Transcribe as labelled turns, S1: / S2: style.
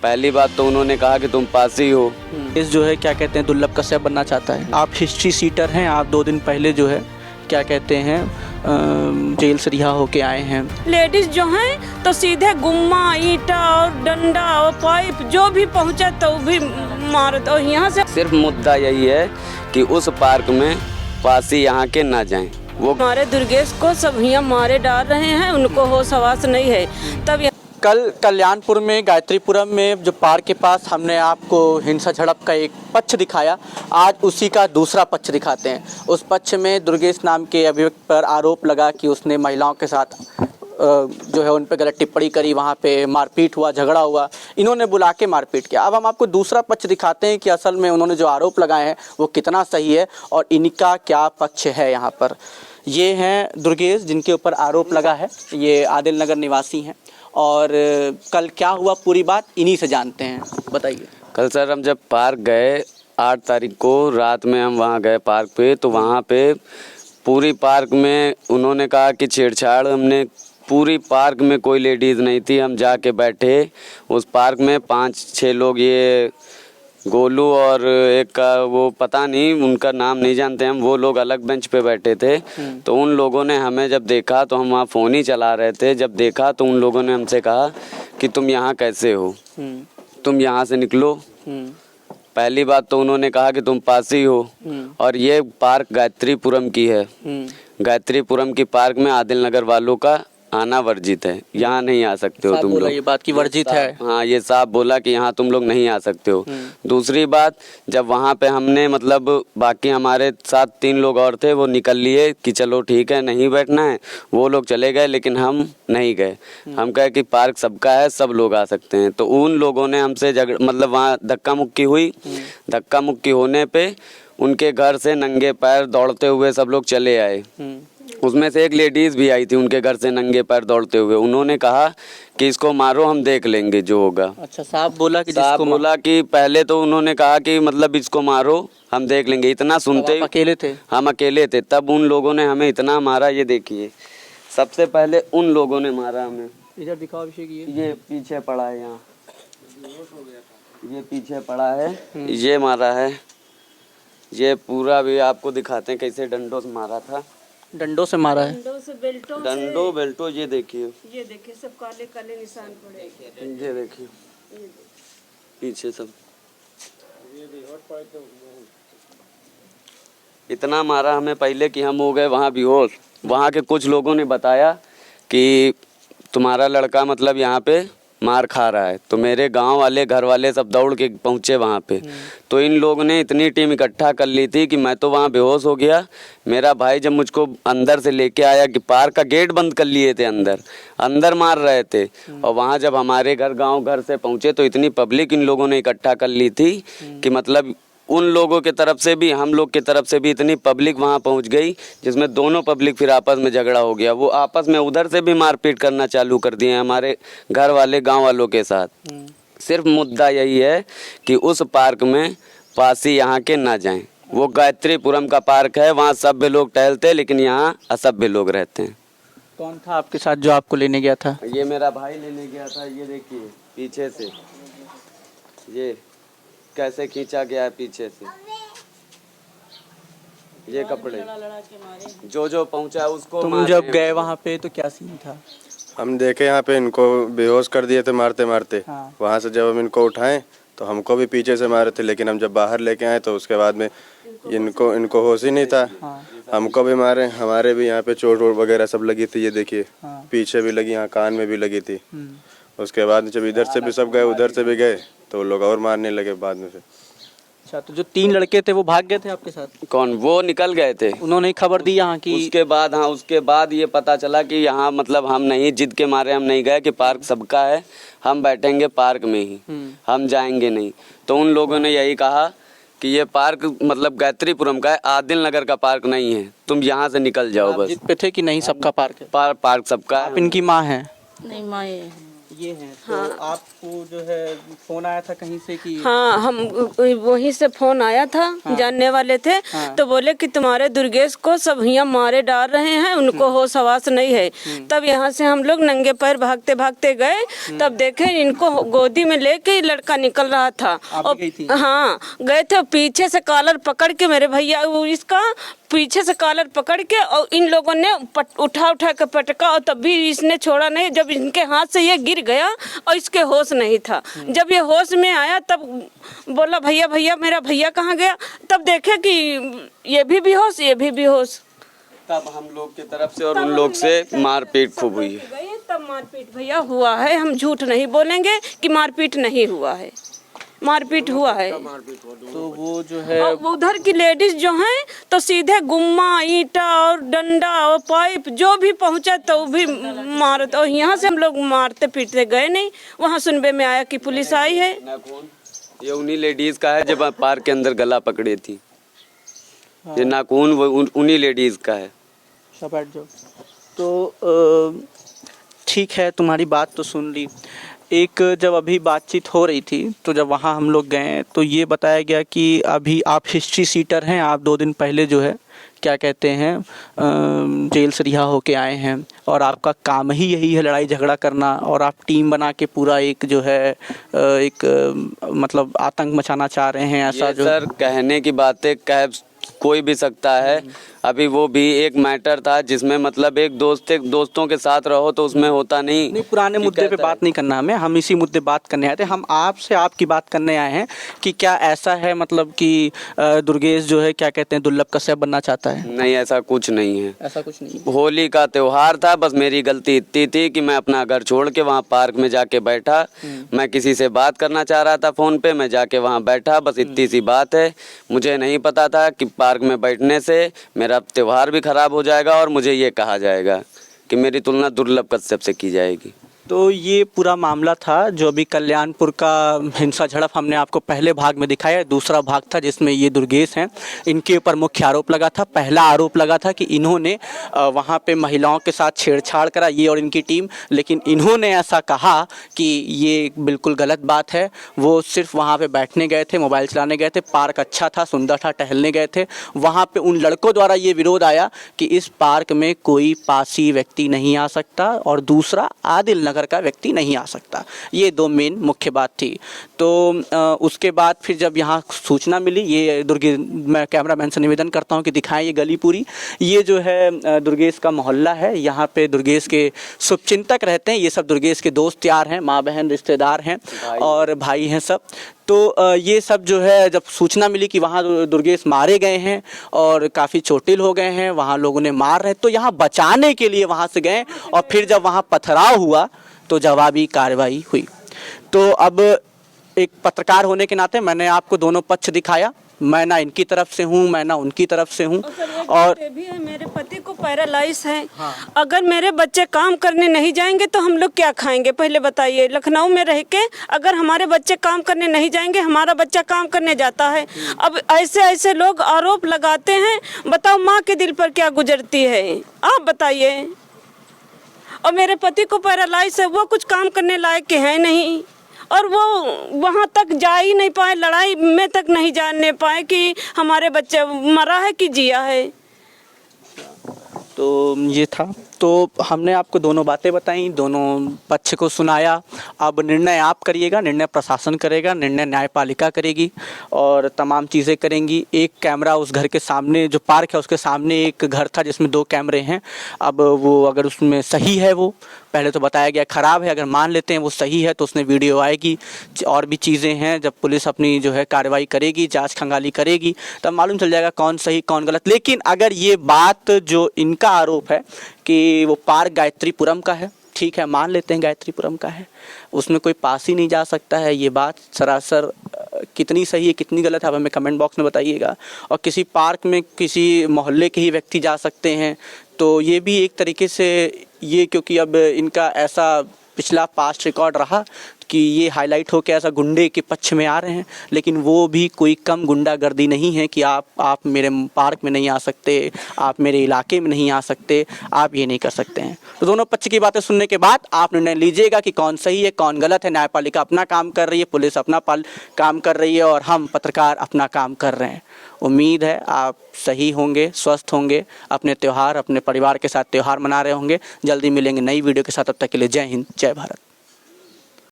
S1: पहली बात तो उन्होंने कहा कि तुम पासी हो।
S2: इस जो है क्या कहते हैं दुर्लभ कश्यप बनना चाहता है। आप हिस्ट्री सीटर हैं, आप 2 दिन पहले जो है क्या कहते हैं जेल से रिहा होके आए हैं।
S3: लेडीज जो हैं तो सीधे गुम्मा ईंटा और डंडा और पाइप जो भी पहुंचे तो भी मार दो। यहाँ से
S1: सिर्फ मुद्दा यही है कि उस पार्क में पासी यहाँ के ना जाएं। वो
S3: हमारे दुर्गेश को सब यहाँ मारे डाल रहे हैं, उनको होश हवास नहीं है। तब
S2: कल कल्याणपुर में गायत्रीपुरम में जो पार्क के पास हमने आपको हिंसा झड़प का एक पक्ष दिखाया, आज उसी का दूसरा पक्ष दिखाते हैं। उस पक्ष में दुर्गेश नाम के अभियुक्त पर आरोप लगा कि उसने महिलाओं के साथ जो है उन पर गलत टिप्पणी करी, वहाँ पे मारपीट हुआ, झगड़ा हुआ, इन्होंने बुला के मारपीट किया। अब हम आपको दूसरा पक्ष दिखाते हैं कि असल में उन्होंने जो आरोप लगाए हैं वो कितना सही है और इनका क्या पक्ष है। यहाँ पर ये हैं दुर्गेश जिनके ऊपर आरोप लगा है, ये आदिल नगर निवासी हैं। और कल क्या हुआ पूरी बात इन्हीं से जानते हैं, बताइए।
S1: कल सर हम जब पार्क गए 8 तारीख को रात में हम वहाँ गए पार्क पे, तो वहाँ पे पूरी पार्क में उन्होंने कहा कि छेड़छाड़, हमने पूरी पार्क में कोई लेडीज़ नहीं थी। हम जाके बैठे उस पार्क में 5-6 लोग, ये गोलू और एक का वो पता नहीं उनका नाम नहीं जानते हम, वो लोग अलग बेंच पे बैठे थे। तो उन लोगों ने हमें जब देखा तो हम वहाँ फ़ोन ही चला रहे थे, जब देखा तो उन लोगों ने हमसे कहा कि तुम यहाँ कैसे हो, तुम यहाँ से निकलो। पहली बात तो उन्होंने कहा कि तुम पासी हो और ये पार्क गायत्रीपुरम की है। गायत्रीपुरम की पार्क में आदिल नगर वालों का आना वर्जित है, यहाँ नहीं आ सकते हो तुम लोग।
S2: ये बात की वर्जित है।
S1: हाँ, ये साफ बोला कि यहाँ तुम लोग नहीं आ सकते हो। दूसरी बात, जब वहाँ पे हमने मतलब बाकी हमारे साथ 3 लोग और थे, वो निकल लिए कि चलो ठीक है नहीं बैठना है, वो लोग चले गए, लेकिन हम नहीं गए। हम कहे कि पार्क सबका है, सब लोग आ सकते हैं। तो उन लोगों ने हमसे मतलब वहाँ धक्का मुक्की हुई। धक्का मुक्की होने पे उनके घर से नंगे पैर दौड़ते हुए सब लोग चले आए। उसमें से एक लेडीज़ भी आई थी उनके घर से नंगे पैर दौड़ते हुए। उन्होंने कहा कि इसको मारो, हम देख लेंगे जो होगा।
S2: अच्छा, साहब बोला कि
S1: साहब बोला कि पहले तो उन्होंने कहा कि मतलब इसको मारो, हम देख लेंगे। इतना सुनते ही
S2: अकेले थे,
S1: हम अकेले थे, तब उन लोगों ने हमें इतना मारा। ये देखिए, सबसे पहले उन लोगों ने मारा हमें।
S2: इधर दिखाओ अभिषेक,
S1: ये पीछे पड़ा है, यहाँ ये पीछे पड़ा है, ये मारा है। ये पूरा भी आपको दिखाते हैं कैसे डंडों से मारा था।
S2: डंडों से मारा है,
S1: डंडो बेल्टो, ये देखिए
S3: सब काले काले निशान पड़े।
S1: ये देखिए पीछे सब इतना मारा हमें पहले कि हम हो गए वहाँ बेहोश। वहाँ के कुछ लोगों ने बताया कि तुम्हारा लड़का मतलब यहाँ पे मार खा रहा है। तो मेरे गांव वाले, घर वाले सब दौड़ के पहुँचे वहाँ पे। तो इन लोगों ने इतनी टीम इकट्ठा कर ली थी कि मैं तो वहाँ बेहोश हो गया। मेरा भाई जब मुझको अंदर से लेके आया कि पार्क का गेट बंद कर लिए थे, अंदर मार रहे थे। और वहाँ जब हमारे गांव घर से पहुँचे तो इतनी पब्लिक इन लोगों ने इकट्ठा कर ली थी कि मतलब उन लोगों के तरफ से भी, हम लोग की तरफ से भी इतनी पब्लिक वहाँ पहुँच गई, जिसमें दोनों पब्लिक फिर आपस में झगड़ा हो गया। वो आपस में उधर से भी मारपीट करना चालू कर दिए हमारे घर वाले गांव वालों के साथ। सिर्फ मुद्दा यही है कि उस पार्क में पासी यहाँ के ना जाएं। वो गायत्रीपुरम का पार्क है, वहाँ सभ्य लोग टहलते हैं, लेकिन यहाँ असभ्य लोग रहते हैं।
S2: कौन था आपके साथ जो आपको लेने गया था?
S1: ये मेरा भाई लेने गया था। ये देखिए पीछे से ये कैसे खींचा गया है पीछे से। ये कपड़े जो पहुंचा उसको।
S2: तुम जब गए वहाँ पे तो क्या सीन था?
S4: हम देखे यहाँ पे इनको बेहोश कर दिए थे मारते मारते।
S2: हाँ।
S4: वहाँ से जब हम इनको उठाएं तो हमको भी पीछे से मारे थे, लेकिन हम जब बाहर लेके आए तो उसके बाद में इनको होश ही नहीं था।
S2: हाँ।
S4: हमको भी मारे, हमारे भी यहाँ पे चोट वोट वगैरह सब लगी थी। ये देखिए
S2: हाँ।
S4: पीछे भी लगी, यहाँ कान में भी लगी थी। उसके बाद जब इधर से भी सब गए, उधर से भी गए, तो लोग और मारने लगे बाद में से।
S2: अच्छा, तो जो 3 लड़के थे वो भाग गए थे आपके साथ?
S1: कौन? वो निकल गए थे।
S2: उन्होंने खबर दी यहाँ की?
S1: उसके बाद, हाँ, उसके बाद ये पता चला कि यहाँ मतलब हम नहीं, जिद के मारे हम नहीं गए कि पार्क सबका है, हम बैठेंगे पार्क में ही, हम जाएंगे नहीं। तो उन लोगों ने यही कहा कि ये पार्क मतलब गायत्रीपुरम का है, आदिल नगर का पार्क नहीं है, तुम यहाँ से निकल जाओ। बस
S2: जिद पे थे कि नहीं सबका पार्क है?
S1: पार्क सबका है।
S2: आप इनकी माँ हैं?
S5: नहीं, माँ
S2: ये हैं तो आपको जो है फोन आया था कहीं से कि
S3: हाँ, हम वहीं से फोन आया था, जानने वाले थे। तो बोले कि तुम्हारे दुर्गेश को सब यहाँ मारे डाल रहे हैं, उनको होश हवास नहीं है। तब यहाँ से हम लोग नंगे पैर भागते भागते गए, तब देखे इनको गोदी में लेके लड़का निकल रहा था।
S2: आप भी गई थी?
S3: हाँ, गए थे, पीछे से कॉलर पकड़ के मेरे भैया इसका पीछे से कॉलर पकड़ के, और इन लोगों ने उठा के पटका, और तब भी इसने छोड़ा नहीं। जब इनके हाथ से ये गिर गया और इसके होश नहीं था, जब ये होश में आया तब बोला भैया भैया, मेरा भैया कहाँ गया? तब देखे कि ये भी बेहोश, ये भी बेहोश।
S1: तब हम लोग की तरफ से और उन लोग से मारपीट खूब हुई है।
S3: तब मारपीट भैया हुआ है, हम झूठ नहीं बोलेंगे कि मारपीट नहीं हुआ है, मारपीट हुआ है।
S2: तो वो जो है
S3: और उधर की लेडीज जो हैं तो सीधे गुम्मा, ईंटा और डंडा और पाइप जो भी पहुंचा तो भी मारत। और यहाँ से हम लोग मारते पीटते गए नहीं, वहाँ सुनबे में आया कि पुलिस आई है।
S1: ये उन्हीं लेडीज का है जब पार्क के अंदर गला पकड़ी थी। ये नाखून वो उन्हीं लेडीज का है।
S2: बैठ जाओ। तो ठीक है, तुम्हारी बात तो सुन ली। एक जब अभी बातचीत हो रही थी तो जब वहाँ हम लोग गए तो ये बताया गया कि अभी आप हिस्ट्री सीटर हैं, आप 2 दिन पहले जो है क्या कहते हैं जेल से रिहा होके आए हैं, और आपका काम ही यही है लड़ाई झगड़ा करना, और आप टीम बना के पूरा एक जो है मतलब आतंक मचाना चाह रहे हैं, ऐसा जो
S1: सर कहने की बातें कह कोई भी सकता है। अभी वो भी एक मैटर था जिसमें मतलब एक दोस्तों के साथ रहो तो उसमें होता नहीं।
S2: पुराने मुद्दे पे बात नहीं करना हमें, हम इसी मुद्दे बात करने आए थे। हम आपसे आपकी बात करने आए हैं कि क्या ऐसा है मतलब कि दुर्गेश जो है क्या कहते हैं दुर्लभ कश्यप बनना चाहता है?
S1: नहीं, ऐसा कुछ नहीं है।
S2: ऐसा कुछ नहीं।
S1: होली का त्योहार था, बस मेरी गलती इतनी थी कि मैं अपना घर छोड़ के वहाँ पार्क में जाके बैठा। मैं किसी से बात करना चाह रहा था फ़ोन पे, मैं जाके वहाँ बैठा, बस इतनी सी बात है। मुझे नहीं पता था कि पार्क में बैठने से मेरा त्योहार भी खराब हो जाएगा और मुझे ये कहा जाएगा कि मेरी तुलना दुर्लभ कश्यप से की जाएगी।
S2: तो ये पूरा मामला था जो अभी कल्याणपुर का हिंसा झड़प हमने आपको पहले भाग में दिखाया। दूसरा भाग था जिसमें ये दुर्गेश हैं, इनके ऊपर मुख्य आरोप लगा था। पहला आरोप लगा था कि इन्होंने वहाँ पे महिलाओं के साथ छेड़छाड़ करा, ये और इनकी टीम। लेकिन इन्होंने ऐसा कहा कि ये बिल्कुल गलत बात है। वो सिर्फ वहाँ पे बैठने गए थे, मोबाइल चलाने गए थे, पार्क अच्छा था, सुंदर था, टहलने गए थे। वहाँ पे उन लड़कों द्वारा ये विरोध आया कि इस पार्क में कोई पासी व्यक्ति नहीं आ सकता, और दूसरा आदिल नगर का व्यक्ति नहीं आ सकता। ये 2 मेन मुख्य बात थी। तो उसके बाद फिर जब यहाँ सूचना मिली, ये मैं कैमरामैन से निवेदन करता हूँ कि दिखाएं ये गली पूरी। ये जो है दुर्गेश का मोहल्ला है, यहाँ पे दुर्गेश के शुभचिंतक रहते हैं। ये सब दुर्गेश के दोस्त यार हैं, माँ बहन रिश्तेदार हैं और भाई हैं सब। तो ये सब जो है जब सूचना मिली कि वहाँ दुर्गेश मारे गए हैं और काफ़ी चोटिल हो गए हैं, वहाँ लोगों ने मार रहे, तो यहाँ बचाने के लिए वहाँ से गए। और फिर जब वहाँ पथराव हुआ तो जवाबी कार्रवाई हुई। तो अब एक पत्रकार होने के नाते मैंने आपको दोनों पक्ष दिखाया। मैं ना इनकी तरफ से हूँ, मैं ना उनकी तरफ से हूँ। और
S3: भी है, मेरे पति को पैरालाइज है। अगर मेरे बच्चे काम करने नहीं जाएंगे तो हम लोग क्या खाएंगे? पहले बताइए। लखनऊ में रह के अगर हमारे बच्चे काम करने नहीं जाएंगे, हमारा बच्चा काम करने जाता है। अब ऐसे ऐसे लोग आरोप लगाते हैं, बताओ माँ के दिल पर क्या गुजरती है, आप बताइए। और मेरे पति को पैरालाइज है, वो कुछ काम करने लायक के हैं नहीं, और वो वहाँ तक जा ही नहीं पाए, लड़ाई में तक नहीं जाने पाए कि हमारे बच्चे मरा है कि जिया है।
S2: तो ये था। तो हमने आपको दोनों बातें बताई, दोनों पक्ष को सुनाया। अब निर्णय आप करिएगा, निर्णय प्रशासन करेगा, निर्णय न्यायपालिका करेगी और तमाम चीज़ें करेंगी। एक कैमरा उस घर के सामने, जो पार्क है उसके सामने एक घर था जिसमें 2 कैमरे हैं। अब वो अगर उसमें सही है, वो पहले तो बताया गया ख़राब है, अगर मान लेते हैं वो सही है तो उसमें वीडियो आएगी। और भी चीज़ें हैं, जब पुलिस अपनी जो है कार्रवाई करेगी, जांच खंगाली करेगी, तब मालूम चल जाएगा कौन सही कौन गलत। लेकिन अगर ये बात जो इनका आरोप है कि वो पार्क गायत्रीपुरम का है, ठीक है, मान लेते हैं गायत्रीपुरम का है, उसमें कोई पास ही नहीं जा सकता है, ये बात सरासर कितनी सही है कितनी गलत है आप हमें कमेंट बॉक्स में बताइएगा। और किसी पार्क में किसी मोहल्ले के ही व्यक्ति जा सकते हैं, तो ये भी एक तरीके से ये, क्योंकि अब इनका ऐसा पिछला पास्ट रिकॉर्ड रहा, कि ये हाईलाइट हो के ऐसा गुंडे के पक्ष में आ रहे हैं, लेकिन वो भी कोई कम गुंडागर्दी नहीं है कि आप मेरे पार्क में नहीं आ सकते, आप मेरे इलाके में नहीं आ सकते, आप ये नहीं कर सकते हैं। तो दोनों पक्ष की बातें सुनने के बाद आप निर्णय लीजिएगा कि कौन सही है कौन गलत है। न्यायपालिका अपना काम कर रही है, पुलिस अपना काम कर रही है और हम पत्रकार अपना काम कर रहे हैं। उम्मीद है आप सही होंगे, स्वस्थ होंगे, अपने त्यौहार अपने परिवार के साथ त्यौहार मना रहे होंगे। जल्दी मिलेंगे नई वीडियो के साथ, तब तक के लिए जय हिंद, जय भारत।